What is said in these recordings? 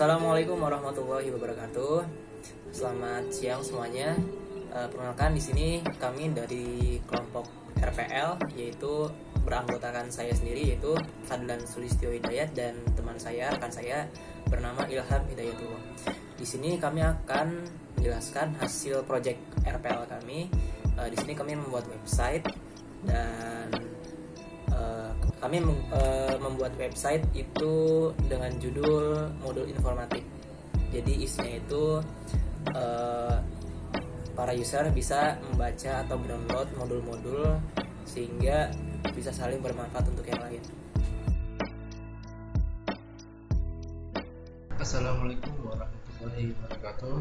Assalamualaikum warahmatullahi wabarakatuh. Selamat siang semuanya. Perkenalkan di sini kami dari kelompok RPL, yaitu beranggotakan saya sendiri yaitu Fadlan Sulistyo Hidayat dan teman saya, rekan saya bernama Ilham Hidayatullah. Di sini kami akan menjelaskan hasil proyek RPL kami. Di sini kami membuat website dan kami membuat website itu dengan judul modul informatif. Jadi isinya itu para user bisa membaca atau download modul-modul sehingga bisa saling bermanfaat untuk yang lain. Assalamualaikum warahmatullahi wabarakatuh.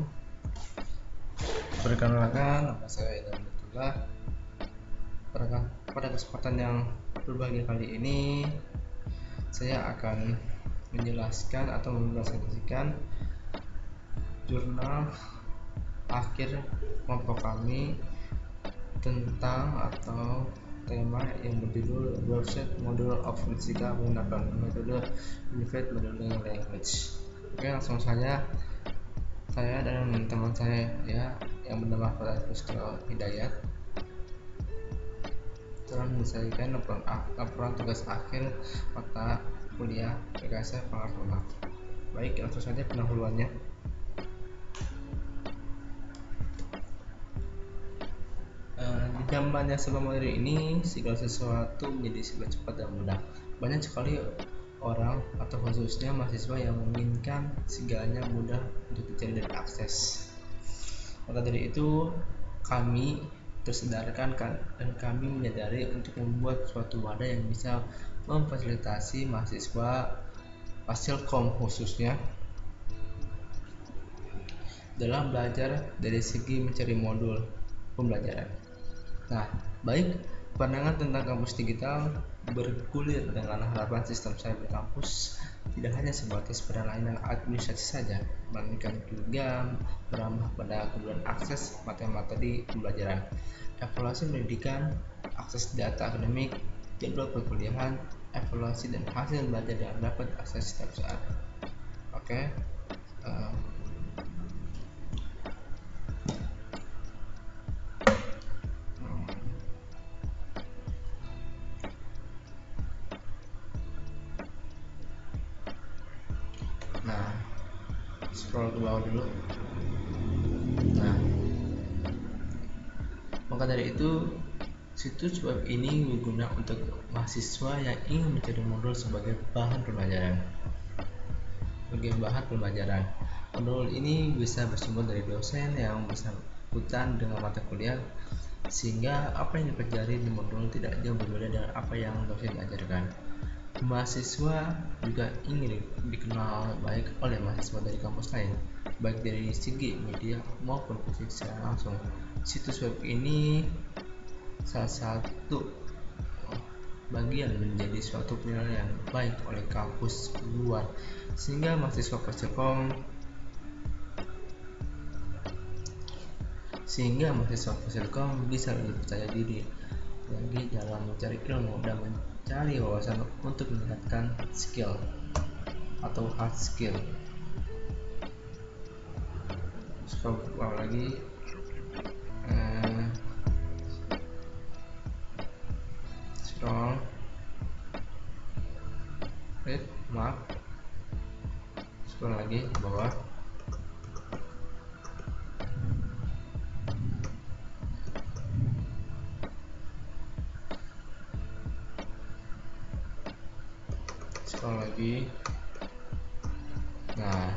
Perkenalkan, nama saya Ilham Hidayatullah. Pada kesempatan yang berbahagia kali ini, saya akan menjelaskan atau mempresentasikan jurnal akhir kelompok kami tentang atau tema yang berjudul Website Module of Fisika menggunakan metode Unified Modeling Language. Oke, langsung saja. Saya dan teman saya yang bernama Fadlan Sulistyo Hidayat telah menyelesaikan laporan tugas akhir mata kuliah PKS Pengaturan. Baik, langsung saja pendahuluannya. Di zamannya sebelum modern ini, segala sesuatu menjadi serba cepat dan mudah. Banyak sekali orang atau khususnya mahasiswa yang menginginkan segalanya mudah untuk dicari dan akses. Maka dari itu, kami tersadarkan dan kami menyadari untuk membuat suatu wadah yang bisa memfasilitasi mahasiswa Fasilkom khususnya dalam belajar dari segi mencari modul pembelajaran. Nah, baik pandangan tentang kampus digital bergulir dengan harapan sistem cyber kampus tidak hanya sebatas penilaian administrasi saja, melainkan juga merambah pada kemudahan akses materi-materi pembelajaran, evaluasi pendidikan, akses data akademik, jadwal perkuliahan, evaluasi dan hasil belajar yang dapat akses setiap saat. Oke. Nah, scroll ke bawah dulu. Nah, maka dari itu situs web ini berguna untuk mahasiswa yang ingin mencari modul sebagai bahan pembelajaran. Modul ini bisa bersumber dari dosen yang bersangkutan dengan mata kuliah, sehingga apa yang dipelajari di modul tidak jauh berbeda dengan apa yang dosen ajarkan. Mahasiswa juga ingin dikenal baik oleh mahasiswa dari kampus lain, baik dari segi media maupun fisik secara langsung. Situs web ini salah satu bagian menjadi suatu penilaian yang baik oleh kampus luar, sehingga mahasiswa Fasilkom bisa lebih percaya diri lagi dalam mencari ilmu dan mencari wawasan untuk meningkatkan skill atau hard skill. Scroll ke bawah lagi. Scroll lagi ke bawah. Scroll lagi. Nah,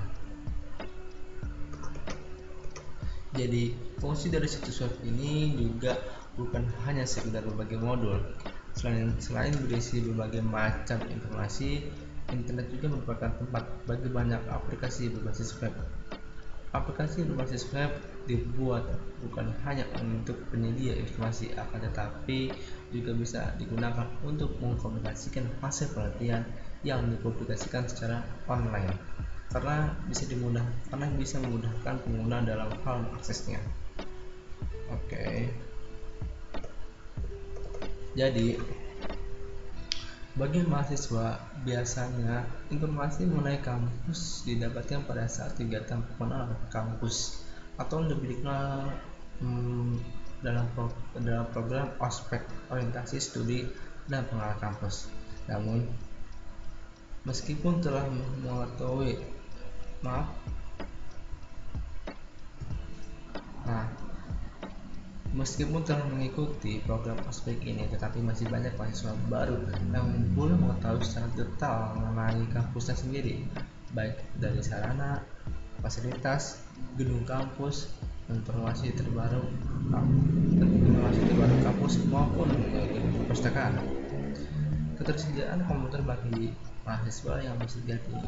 jadi fungsi dari situs web ini juga bukan hanya sekedar berbagi modul. Selain berisi berbagai macam informasi, internet juga merupakan tempat bagi banyak aplikasi berbasis web. Aplikasi berbasis web dibuat bukan hanya untuk penyedia informasi, akan tetapi juga bisa digunakan untuk mengkomunikasikan hasil penelitian yang dipublikasikan secara online, karena bisa memudahkan pengguna dalam hal mengaksesnya. Oke. Jadi, bagi mahasiswa Biasanya, informasi mengenai kampus didapatkan pada saat kegiatan pengenalan kampus atau lebih dikenal dalam program ospek, orientasi studi dan pengenalan kampus. Namun, meskipun telah mengetahui maaf nah Meskipun telah mengikuti program ospek ini, tetapi masih banyak mahasiswa baru yang belum mengetahui secara detail mengenai kampusnya sendiri, baik dari sarana, fasilitas, gedung kampus, informasi terbaru kampus maupun gedung perpustakaan. Ketersediaan komputer bagi mahasiswa yang bersedia di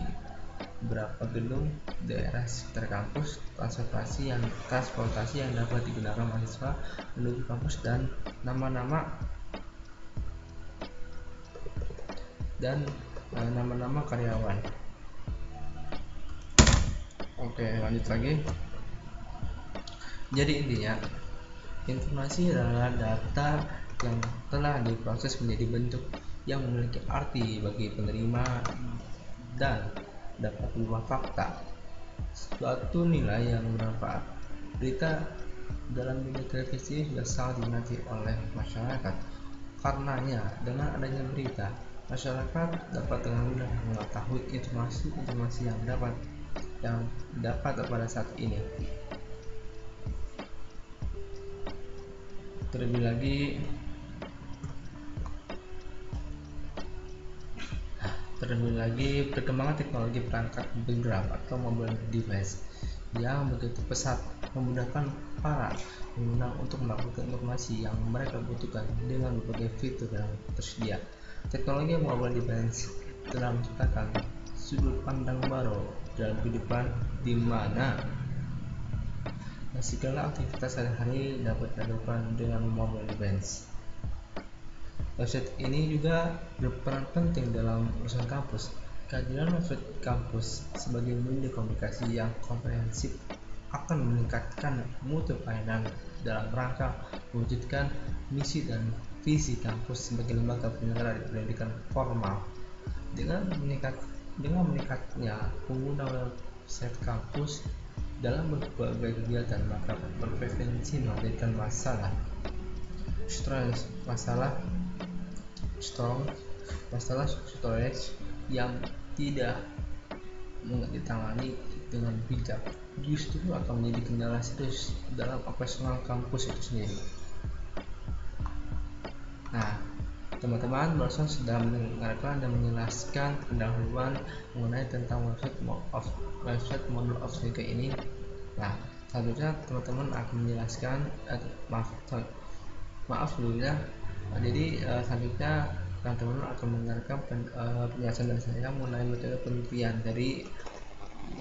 beberapa gedung daerah sekitar kampus, transportasi yang dapat digunakan mahasiswa menuju kampus, dan nama-nama karyawan. Oke, lanjut lagi. Jadi intinya, informasi adalah data yang telah diproses menjadi bentuk yang memiliki arti bagi penerima dan dapat berubah fakta, suatu nilai yang bermanfaat. Berita dalam media televisi sudah sangat diminati oleh masyarakat. Karenanya, dengan adanya berita, masyarakat dapat dengan mudah mengetahui informasi yang dapat pada saat ini. Terlebih lagi, perkembangan teknologi perangkat penggerak atau mobile device yang begitu pesat memudahkan para pengguna untuk mendapatkan informasi yang mereka butuhkan dengan berbagai fitur yang tersedia. Teknologi mobile device telah menciptakan sudut pandang baru dalam kehidupan, di mana segala aktivitas sehari-hari dapat dilakukan dengan mobile device. Website ini juga berperan penting dalam urusan kampus. Kehadiran website kampus sebagai media komunikasi yang komprehensif akan meningkatkan mutu pelayanan dalam rangka mewujudkan misi dan visi kampus sebagai lembaga penyelenggara pendidikan formal. Dengan meningkatnya pengguna website kampus dalam berbagai kegiatan, maka berpotensi menghadirkan masalah storage yang tidak ditangani dengan bijak justru akan menjadi kendala serius dalam operasional kampus itu sendiri. Nah, teman-teman barusan sudah mendengarkan dan menjelaskan pendahuluan mengenai tentang website modul ospek ini. Nah, selanjutnya teman-teman akan menjelaskan selanjutnya teman-teman akan mendengarkan penjelasan dari saya mengenai metode penelitian dari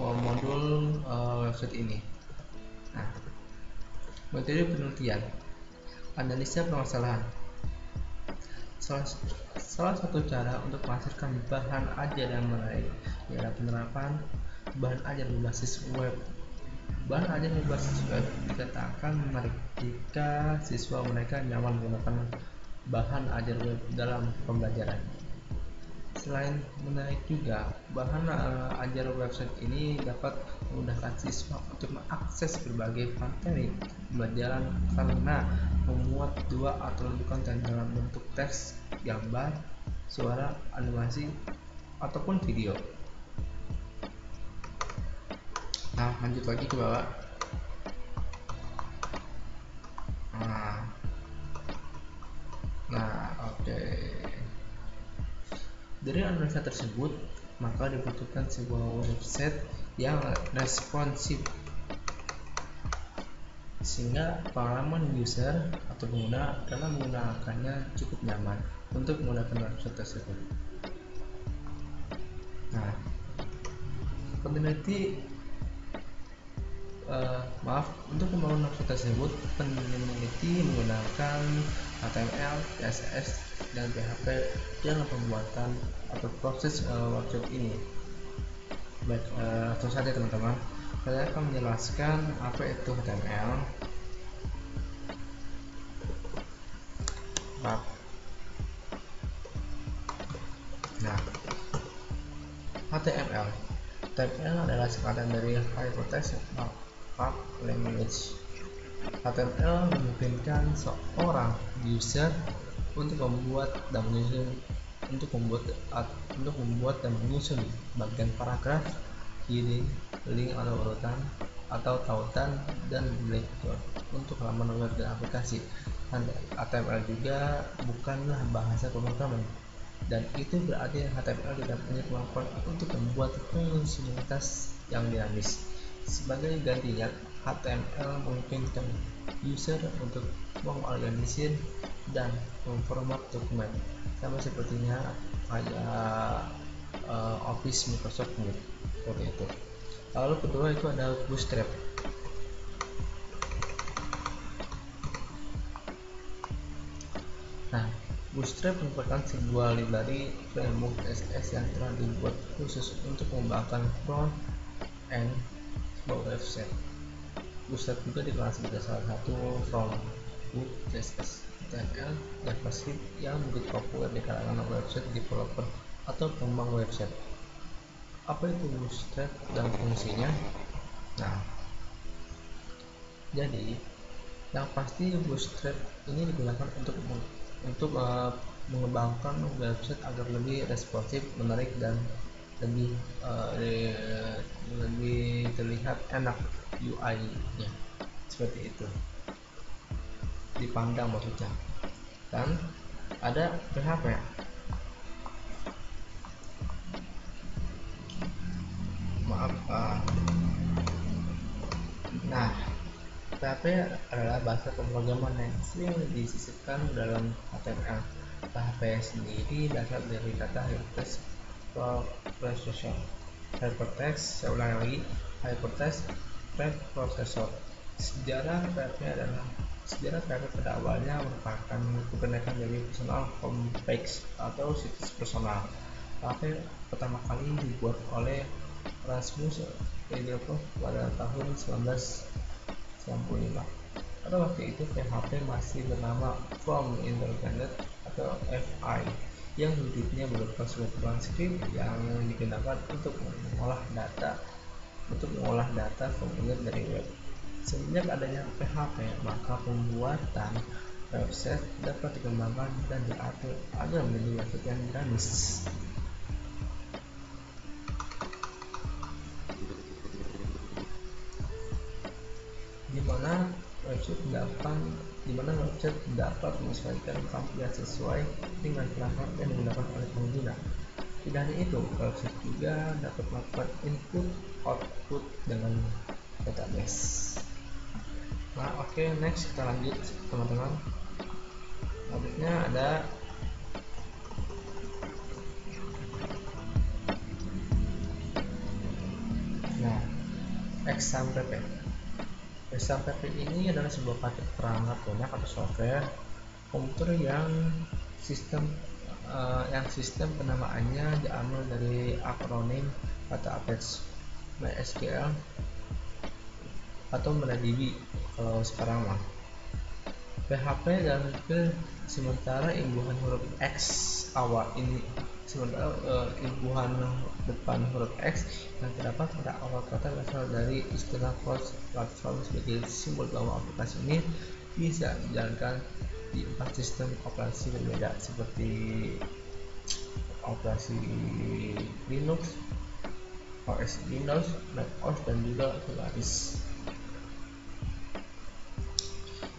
modul website ini. Nah, metode penelitian, analisa permasalahan. Salah satu cara untuk menghasilkan bahan ajar yang menarik ialah penerapan bahan ajar berbasis web. Bahan ajar berbasis web dikatakan menarik jika siswa mereka nyaman menggunakan bahan ajar web dalam pembelajaran. Selain menarik juga, bahan ajar website ini dapat memudahkan siswa untuk mengakses berbagai materi pembelajaran karena memuat dua atau lebih konten dalam bentuk teks, gambar, suara, animasi, ataupun video. Nah, lanjut lagi ke bawah. Oke. Dari analisa tersebut, maka dibutuhkan sebuah website yang responsif sehingga pengalaman user atau pengguna dalam menggunakannya cukup nyaman untuk menggunakan website tersebut. Nah, untuk membangun website tersebut, peneliti menggunakan HTML, CSS, dan PHP dalam pembuatan atau proses website ini. Baik, langsung saja teman-teman, saya akan menjelaskan apa itu HTML. Nah, HTML. HTML adalah singkatan dari Hypertext Markup Language. HTML memungkinkan seorang user untuk membuat dan menyusun bagian paragraf, heading, link atau urutan atau tautan dan breakdown untuk halaman web dan aplikasi. HTML juga bukanlah bahasa pemrograman, dan itu berarti HTML tidak punya kemampuan untuk membuat fungsionalitas yang dinamis. Sebagai gantinya, HTML memungkinkan user untuk mengorganisir dan memformat dokumen, sama sepertinya kayak Office Microsoft Word seperti itu. Lalu kedua itu ada Bootstrap. Nah, Bootstrap merupakan sebuah library framework CSS yang telah dibuat khusus untuk mengembangkan front end sebuah website. Bootstrap juga dikenal sebagai salah satu framework CSS, HTML, JavaScript yang begitu populer di kalangan website developer atau pengembang website. Apa itu Bootstrap dan fungsinya? Nah, jadi yang pasti Bootstrap ini digunakan untuk mengembangkan website agar lebih responsif, menarik, dan lebih terlihat enak UI-nya, seperti itu dipandang maksudnya. Dan ada PHP. Nah, PHP adalah bahasa pemrograman yang sering disisipkan dalam HTML. PHP sendiri dasar dari kata Hypertext Preprocessor. Hypertext, saya ulangi lagi, Hypertext Preprocessor. Sejarah PHP pada awalnya merupakan kependekan dari personal homepage atau situs personal. PHP pertama kali dibuat oleh Rasmus Edelhoff pada tahun 1995. Pada waktu itu PHP masih bernama From Internet atau FI, yang wujudnya berupa sebuah script yang digunakan untuk mengolah data formulir dari web. Semenjak adanya PHP, maka pembuatan website dapat dikembangkan dan diatur agar menjadi website yang dinamis. Di mana website dapat menyesuaikan tampilan sesuai dengan perangkat yang digunakan oleh pengguna. Tidak hanya itu, website juga dapat melakukan input/output dengan database. Nah, oke, next kita lanjut teman-teman. Selanjutnya ada XAMPP. XAMPP ini adalah sebuah paket perangkat lunak atau software komputer yang sistem penamaannya diambil dari akronim kata Apache, MySQL, atau MongoDB kalau sekarang mah. PHP dan sementara imbuhan huruf X awal ini imbuhan depan huruf X yang terdapat pada awal kata berasal dari istilah cross platform sebagai simbol bahwa aplikasi ini bisa dijalankan di 4 sistem operasi berbeda seperti operasi Linux, OS Windows, macOS, dan juga Solaris.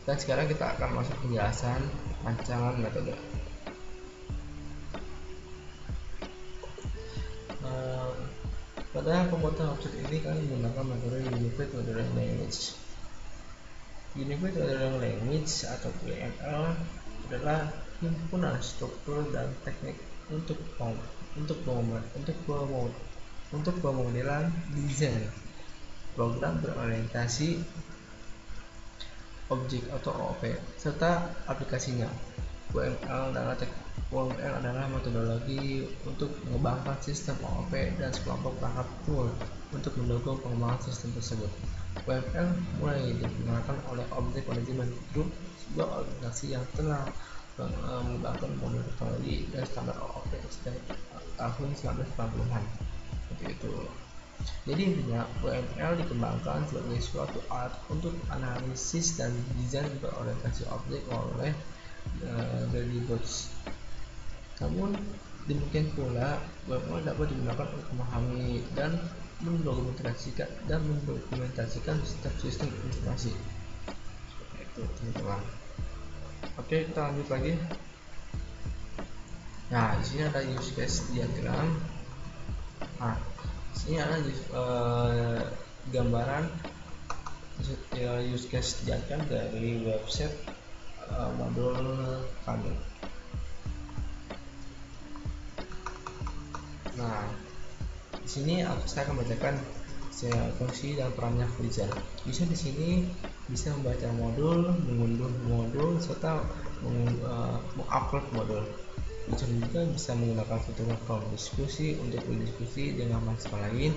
Dan sekarang kita akan masuk penjelasan rancangan metode. Pada pembuatan website ini kan menggunakan metode Unified Modeling Language. Unified Modeling Language atau UML adalah himpunan struktur dan teknik untuk pemodelan desain program berorientasi objek atau OOP serta aplikasinya. UML adalah metodologi untuk mengembangkan sistem OOP dan sekelompok perangkat tool untuk mendukung pengembangan sistem tersebut. UML mulai digunakan oleh Object Management Group, sebuah organisasi yang telah mengembangkan modul teknologi dan standar OOP sejak tahun 1990-an. seperti itu. Jadi intinya UML dikembangkan sebagai suatu alat untuk analisis dan desain berorientasi objek oleh Deliboots. Namun demikian pula UML dapat digunakan untuk memahami dan mendokumentasikan sistem informasi. Itu teman-teman. Oke, kita lanjut lagi. Nah, di sini ada use case diagram. Nah, di sini ada gambaran use case diagram dari website modul kami. Nah, di sini saya akan bacakan fungsi dan perannya user. User di sini bisa membaca modul, mengunduh modul, serta mengupload modul. User juga bisa menggunakan fitur forum diskusi untuk berdiskusi dengan mahasiswa lain,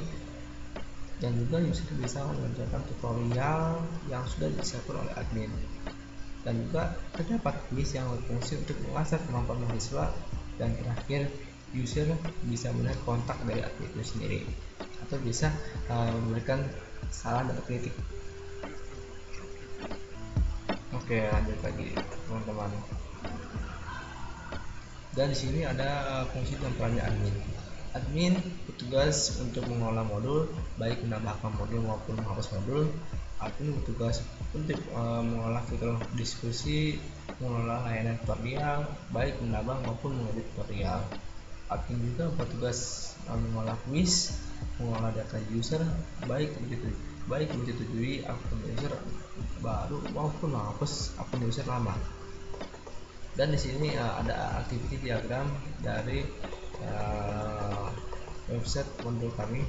dan juga user bisa mengerjakan tutorial yang sudah disiapkan oleh admin. Dan juga terdapat quiz yang berfungsi untuk mengasah kemampuan mahasiswa, dan terakhir user bisa melihat kontak dari admin itu sendiri atau bisa memberikan saran dan kritik. Oke, lanjut lagi teman-teman. Dan di sini ada fungsi dan perannya admin. Admin bertugas untuk mengolah modul, baik menambahkan modul maupun menghapus modul. Admin bertugas untuk mengolah fitur diskusi, mengelola layanan tutorial, baik menambah maupun mengedit tutorial. Admin juga bertugas mengolah quiz, mengolah data user, baik menyetujui akun user baru maupun menghapus akun user lama. Dan di sini ada activity diagram dari website modul kami.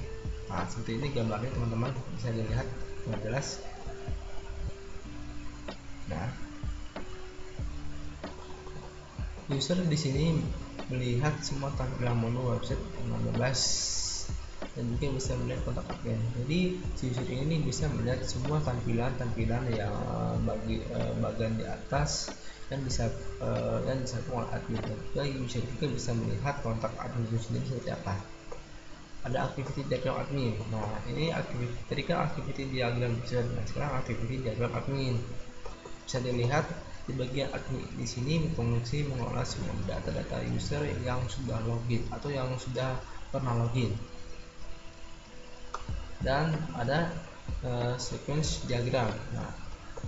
Nah, seperti ini gambarnya teman-teman, bisa dilihat dengan jelas. Nah, user di sini melihat semua tampilan modul website dengan bebas dan juga bisa melihat kontak admin. Jadi si user ini bisa melihat semua tampilan yang bagian di atas dan bisa oleh admin. Dan juga user juga bisa melihat kontak admin itu sendiri seperti apa. Ada activity diagram admin. Nah, ini tadi kan activity diagram user, nah sekarang activity diagram admin. Bisa dilihat di bagian admin di sini berfungsi mengolah semua data-data user yang sudah login atau yang sudah pernah login. Dan ada sequence diagram. Nah,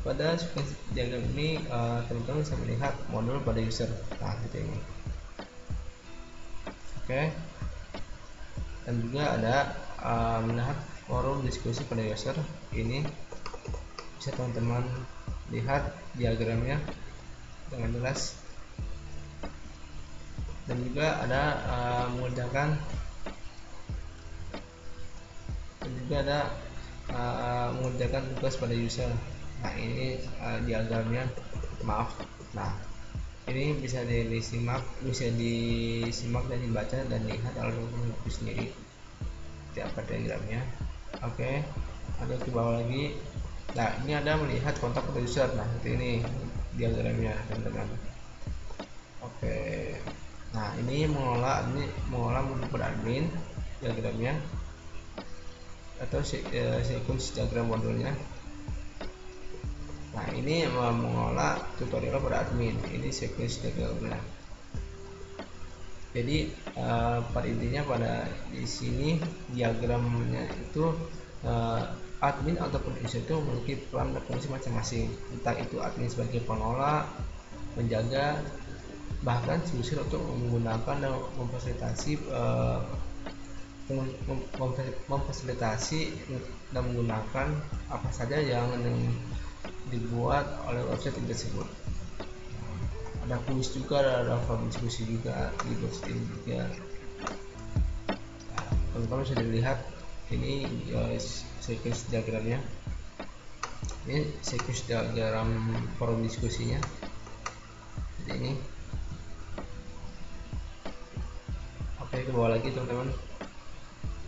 pada sequence diagram ini teman-teman bisa melihat modul pada user. Nah, seperti ini. Oke. Dan juga ada melihat forum diskusi pada user. Ini bisa teman-teman lihat diagramnya dengan jelas. Dan juga ada mengerjakan mengerjakan tugas pada user. Nah, ini diagramnya, maaf. Nah, ini bisa disimak dan dibaca dan dilihat oleh teman-teman sendiri seperti apa diagramnya. Oke, ada ke bawah lagi. Nah, ini ada melihat kontak pada user. Nah, seperti ini diagramnya teman-teman. Oke, nah ini mengolah modul pada admin diagramnya atau sequence diagram modulnya. Nah, ini mengolah tutorial pada admin, ini sequence diagramnya. Jadi pada intinya pada di sini diagramnya itu admin ataupun user itu memiliki peran dan fungsi masing-masing. Entah itu admin sebagai pengolah, menjaga, bahkan user untuk menggunakan dan memfasilitasi dan menggunakan apa saja yang dibuat oleh website tersebut. Ada kuis juga, ada forum diskusi juga di website ini juga. Teman-teman bisa dilihat ini sequence diagramnya. Ini sequence diagram forum diskusinya. Jadi ini. Oke, ke bawah lagi teman-teman.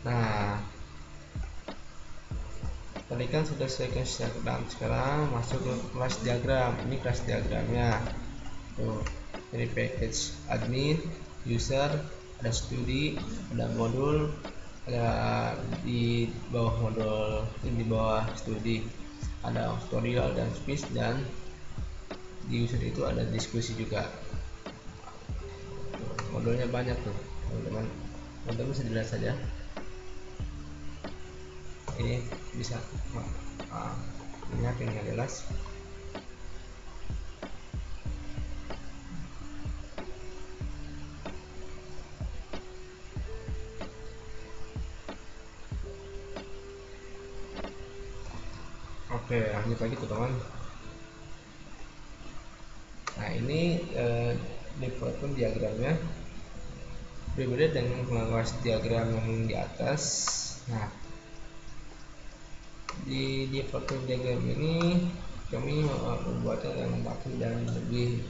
Nah, tadi kan sudah sequence diagram, sekarang masuk ke class diagram. Ini class diagramnya. Tuh, dari package admin, user, ada studi, ada modul, ada di bawah modul, di bawah studi ada tutorial dan quiz, dan di user itu ada diskusi juga. Modulnya banyak tuh teman-teman, bisa dilihat saja. Ini bisa lihat ini jelas. Oke, lanjut lagi teman-teman. Nah, ini development diagramnya berbeda dengan pengawas diagram yang di atas. Nah, di development diagram ini kami membuatnya dengan rapi dan lebih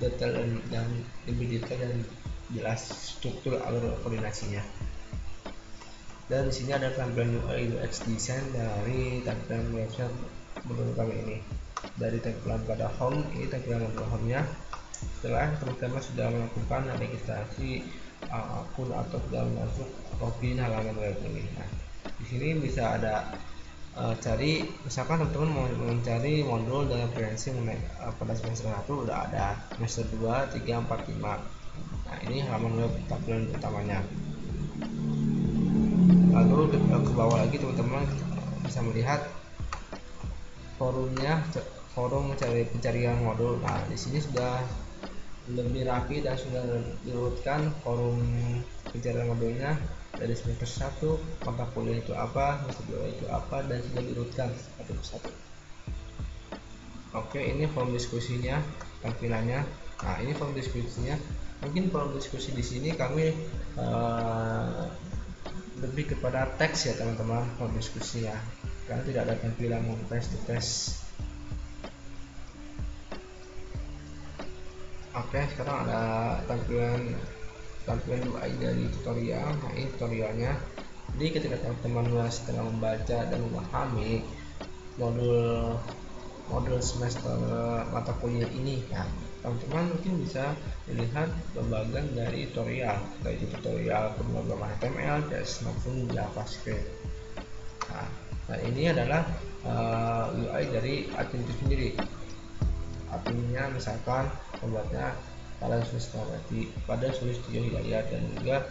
detail dan lebih detail dan jelas struktur alur koordinasinya. Dan di sini ada tampilan UI UX design dari tampilan website modul kami ini. Dari tampilan pada home, ini tampilan modul home-nya. Setelah teman-teman sudah melakukan registrasi akun atau sudah masuk login halaman web ini. Nah, di sini bisa ada cari, misalkan teman-teman mau mencari modul dan referensi pada semester 1 udah ada, semester 2, 3, 4, 5. Nah, ini halaman web tampilan utamanya. Lalu ke bawah lagi teman-teman bisa melihat forumnya, forum pencarian modul. Nah, di sini sudah lebih rapi dan sudah diurutkan forum pencarian modulnya dari semester 1, mata kuliah itu apa, semester 2 itu apa, dan sudah diurutkan satu persatu. Oke, ini forum diskusinya, tampilannya. Nah, ini forum diskusinya. Mungkin forum diskusi di sini kami lebih kepada teks ya teman-teman, forum diskusi ya, karena tidak ada tampilan face to face. Oke, sekarang ada tampilan UI dari tutorial. Nah, ini tutorialnya. Jadi ketika teman-teman setelah membaca dan memahami modul semester mata kuliah ini, nah, teman-teman mungkin bisa melihat pembagian dari tutorial, yaitu tutorial pemrograman HTML, CSS maupun JavaScript. Nah, ini adalah UI dari admin itu sendiri. Adminnya misalkan pembuatnya pada Sulistyo Hidayat, dan juga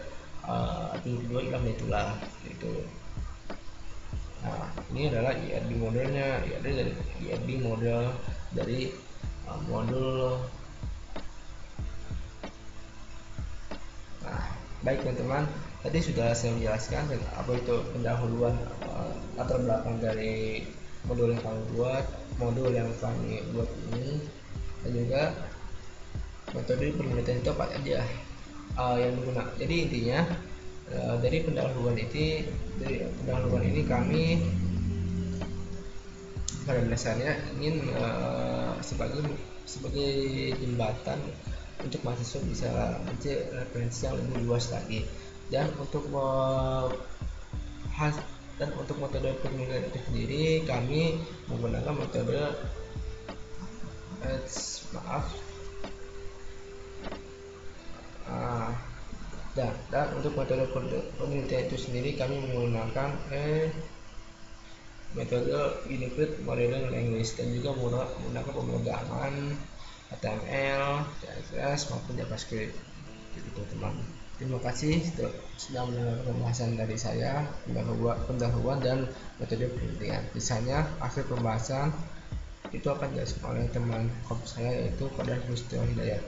admin kedua Ilham Naitullah itu. Nah, ini adalah IRD modelnya, IRD model dari modul. Nah, baik teman-teman, tadi sudah saya menjelaskan apa itu pendahuluan latar belakang dari modul yang kami buat ini, dan juga metode penelitian itu apa aja yang digunakan. Jadi intinya dari pendahuluan ini kami pada dasarnya ingin sebagai jembatan untuk mahasiswa bisa mencari referensi yang lebih luas lagi, dan untuk metode penelitian itu sendiri kami menggunakan metode dan untuk metode penelitian itu sendiri kami menggunakan metode Unified Modeling Language, dan juga menggunakan pemrograman HTML, CSS maupun JavaScript. Jadi teman-teman, terima kasih sudah mendengarkan pembahasan dari saya, pendahuluan dan metode penelitian. Misalnya akhir pembahasan itu akan dijelaskan oleh teman kampus saya, yaitu pada Sulistyo Hidayat.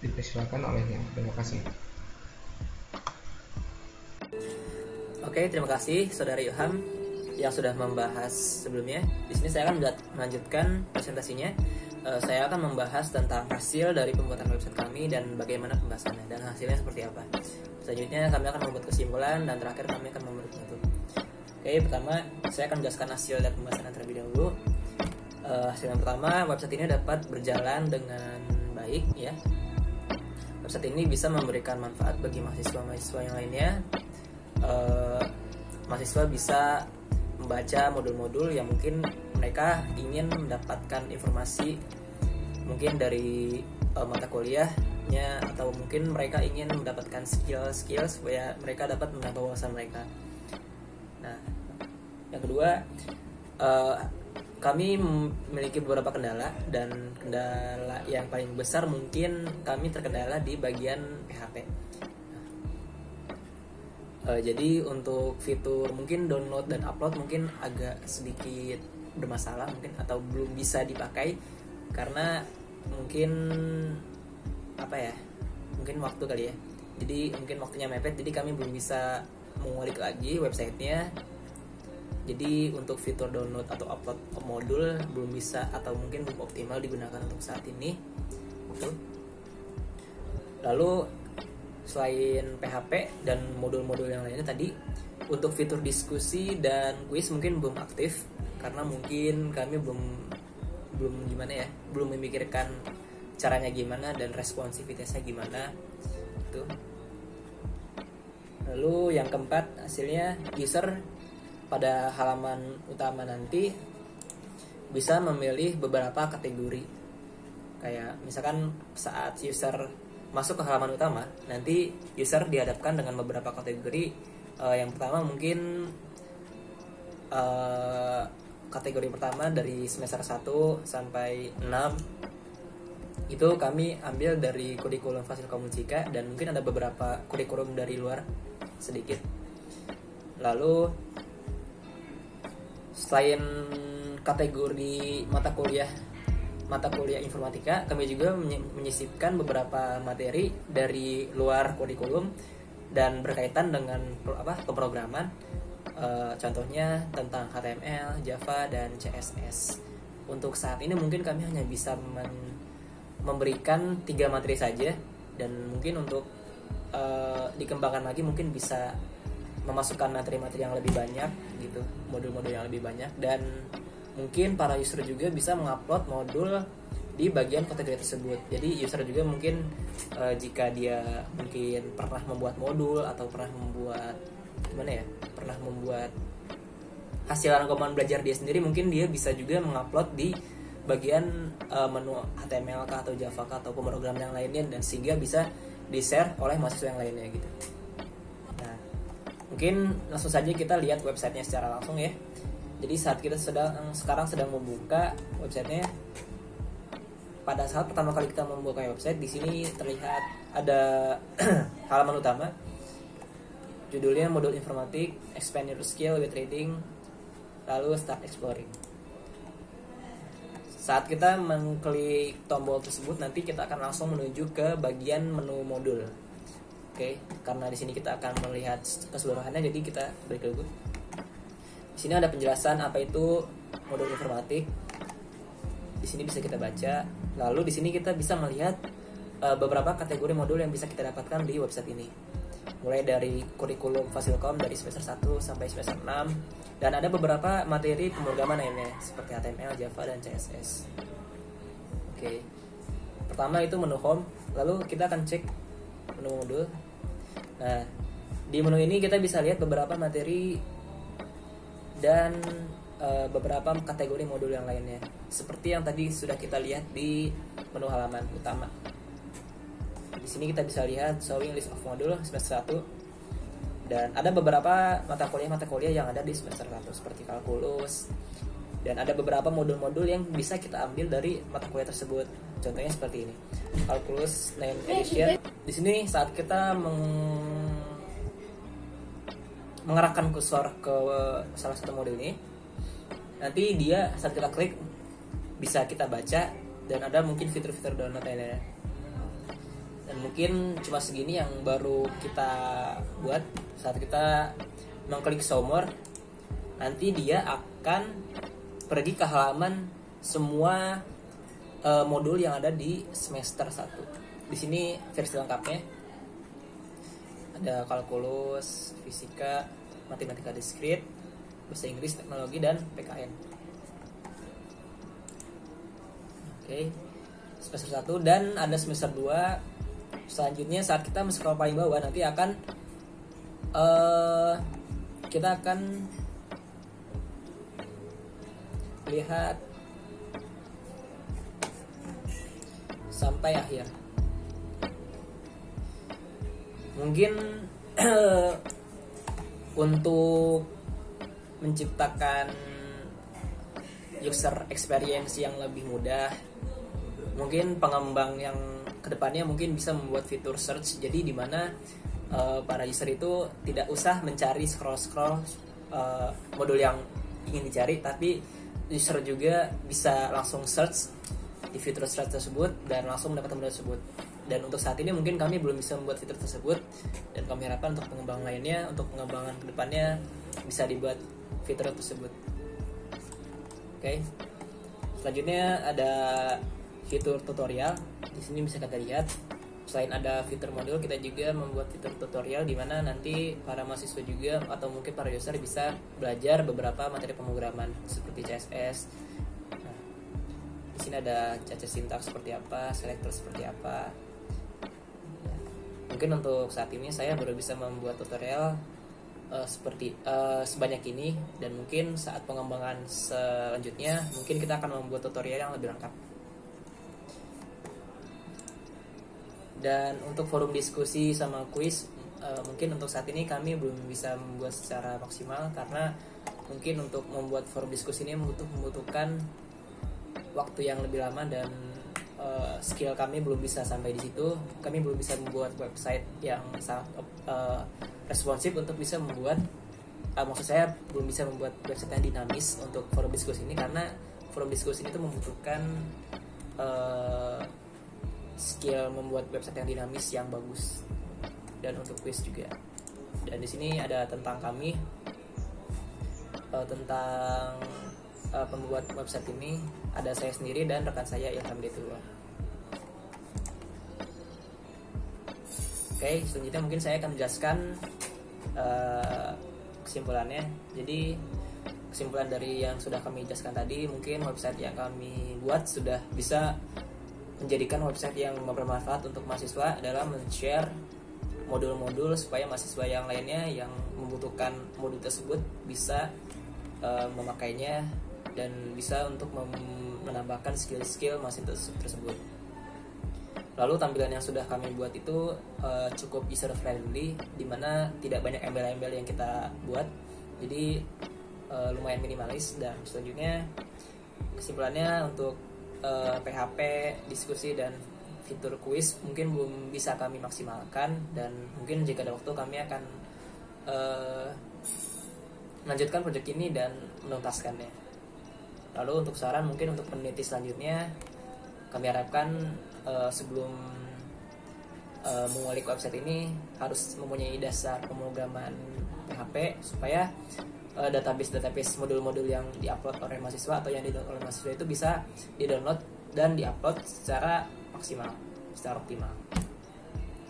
Dipersilakan olehnya. Terima kasih. Oke, terima kasih Saudara Ilham yang sudah membahas sebelumnya. Di sini saya akan melanjutkan presentasinya. Saya akan membahas tentang hasil dari pembuatan website kami dan bagaimana pembahasannya dan hasilnya seperti apa. Selanjutnya kami akan membuat kesimpulan, dan terakhir kami akan memberi penutup. Oke, pertama saya akan menjelaskan hasil dari pembahasan terlebih dahulu. Hasil yang pertama, website ini dapat berjalan dengan baik ya. Website ini bisa memberikan manfaat bagi mahasiswa-mahasiswa yang lainnya. Mahasiswa bisa membaca modul-modul yang mungkin mereka ingin mendapatkan informasi mungkin dari mata kuliah websitenya, atau mungkin mereka ingin mendapatkan skill supaya mereka dapat menambah wawasan mereka. Nah, yang kedua, kami memiliki beberapa kendala, dan kendala yang paling besar mungkin kami terkendala di bagian PHP. Jadi untuk fitur mungkin download dan upload mungkin agak sedikit bermasalah mungkin, atau belum bisa dipakai karena mungkin mungkin waktu kali ya. Jadi mungkin waktunya mepet, jadi kami belum bisa mengulik lagi websitenya. Jadi untuk fitur download atau upload modul belum bisa, atau mungkin belum optimal digunakan untuk saat ini. Lalu selain PHP dan modul-modul yang lainnya tadi, untuk fitur diskusi dan quiz mungkin belum aktif karena mungkin kami belum memikirkan caranya gimana dan responsivitasnya gimana itu. Lalu yang keempat, hasilnya user pada halaman utama nanti bisa memilih beberapa kategori. Kayak misalkan saat user masuk ke halaman utama, nanti user dihadapkan dengan beberapa kategori. Yang pertama mungkin kategori pertama dari semester 1 sampai 6 itu kami ambil dari kurikulum Fasilkom Unjika, dan mungkin ada beberapa kurikulum dari luar sedikit. Lalu selain kategori mata kuliah informatika, kami juga menyisipkan beberapa materi dari luar kurikulum dan berkaitan dengan pemrograman. Contohnya tentang HTML, Java, dan CSS. Untuk saat ini mungkin kami hanya bisa memberikan 3 materi saja, dan mungkin untuk dikembangkan lagi mungkin bisa memasukkan materi-materi yang lebih banyak gitu, modul-modul yang lebih banyak, dan mungkin para user juga bisa mengupload modul di bagian kategori tersebut. Jadi user juga mungkin jika dia mungkin pernah membuat modul atau pernah membuat hasil rangkuman belajar dia sendiri, mungkin dia bisa juga mengupload di bagian menu HTML atau Java atau pemrograman yang lainnya, dan sehingga bisa di-share oleh mahasiswa yang lainnya gitu. Nah, mungkin langsung saja kita lihat websitenya secara langsung ya. Jadi saat kita sekarang sedang membuka websitenya, pada saat pertama kali kita membuka website, di sini terlihat ada halaman utama. Judulnya modul informatik, expand your skill with reading, lalu start exploring. Saat kita mengklik tombol tersebut, nanti kita akan langsung menuju ke bagian menu modul. Oke, karena di sini kita akan melihat keseluruhannya, jadi kita break dulu. Di sini ada penjelasan apa itu modul informatik. Di sini bisa kita baca. Lalu di sini kita bisa melihat beberapa kategori modul yang bisa kita dapatkan di website ini. Mulai dari kurikulum Fasilkom dari semester 1 sampai semester 6, dan ada beberapa materi pemrograman lainnya seperti HTML, Java, dan CSS. Oke. Pertama itu menu home, lalu kita akan cek menu modul. Nah, di menu ini kita bisa lihat beberapa materi dan beberapa kategori modul yang lainnya, seperti yang tadi sudah kita lihat di menu halaman utama. Di sini kita bisa lihat showing list of modul semester 1, dan ada beberapa mata kuliah yang ada di semester 1 seperti kalkulus, dan ada beberapa modul-modul yang bisa kita ambil dari mata kuliah tersebut. Contohnya seperti ini, kalkulus 9 edition. Di sini saat kita mengarahkan kursor ke salah satu modul ini, nanti dia saat kita klik bisa kita baca, dan ada mungkin fitur-fitur download lainnya. Dan mungkin cuma segini yang baru kita buat. Saat kita mengklik show more, nanti dia akan pergi ke halaman semua modul yang ada di semester 1. Di sini versi lengkapnya. Ada kalkulus, fisika, matematika diskrit, bahasa Inggris, teknologi, dan PKN. Oke. Semester 1, dan ada semester 2. Selanjutnya saat kita scroll paling bawah, nanti akan kita akan lihat sampai akhir. Mungkin untuk menciptakan user experience yang lebih mudah, mungkin pengembang yang kedepannya mungkin bisa membuat fitur search, jadi dimana para user itu tidak usah mencari scroll modul yang ingin dicari, tapi user juga bisa langsung search di fitur search tersebut dan langsung mendapatkan modul tersebut. Dan untuk saat ini mungkin kami belum bisa membuat fitur tersebut, dan kami harapkan untuk pengembangan lainnya, untuk pengembangan kedepannya bisa dibuat fitur tersebut. Oke. Selanjutnya ada fitur tutorial. Di sini bisa kita lihat, selain ada fitur modul, kita juga membuat fitur tutorial di mana nanti para mahasiswa juga atau mungkin para user bisa belajar beberapa materi pemrograman seperti CSS. Nah, di sini ada cacat sintaks seperti apa, selector seperti apa. Mungkin untuk saat ini saya baru bisa membuat tutorial sebanyak ini, dan mungkin saat pengembangan selanjutnya mungkin kita akan membuat tutorial yang lebih lengkap. Dan untuk forum diskusi sama kuis, mungkin untuk saat ini kami belum bisa membuat secara maksimal, karena mungkin untuk membuat forum diskusi ini membutuhkan waktu yang lebih lama, dan skill kami belum bisa sampai di situ. Kami belum bisa membuat website yang sangat responsif untuk bisa membuat, maksud saya belum bisa membuat website yang dinamis untuk forum diskusi ini, karena forum diskusi ini tuh membutuhkan skill membuat website yang dinamis yang bagus, dan untuk quiz juga. Dan di sini ada tentang kami, tentang pembuat website ini, ada saya sendiri dan rekan saya yang kami Detullah. Oke, selanjutnya mungkin saya akan menjelaskan kesimpulannya. Jadi kesimpulan dari yang sudah kami jelaskan tadi, mungkin website yang kami buat sudah bisa menjadikan website yang bermanfaat untuk mahasiswa dalam men-share modul-modul, supaya mahasiswa yang lainnya yang membutuhkan modul tersebut bisa memakainya dan bisa untuk menambahkan skill-skill mahasiswa tersebut. Lalu tampilan yang sudah kami buat itu cukup user friendly, dimana tidak banyak embel-embel yang kita buat, jadi lumayan minimalis. Dan selanjutnya kesimpulannya untuk PHP, diskusi, dan fitur kuis mungkin belum bisa kami maksimalkan, dan mungkin jika ada waktu kami akan melanjutkan proyek ini dan menuntaskannya. Lalu untuk saran mungkin untuk peneliti selanjutnya, kami harapkan sebelum mengulik website ini harus mempunyai dasar pemrograman PHP, supaya database modul-modul yang diupload oleh mahasiswa atau yang didownload oleh mahasiswa itu bisa didownload dan diupload secara maksimal, secara optimal.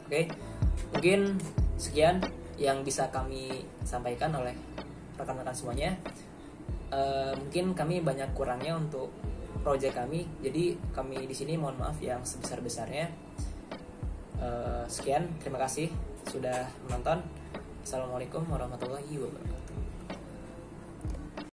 Oke, mungkin sekian yang bisa kami sampaikan oleh rekan-rekan semuanya. Mungkin kami banyak kurangnya untuk proyek kami, jadi kami di sini mohon maaf yang sebesar-besarnya. Sekian, terima kasih sudah menonton. Assalamualaikum warahmatullahi wabarakatuh.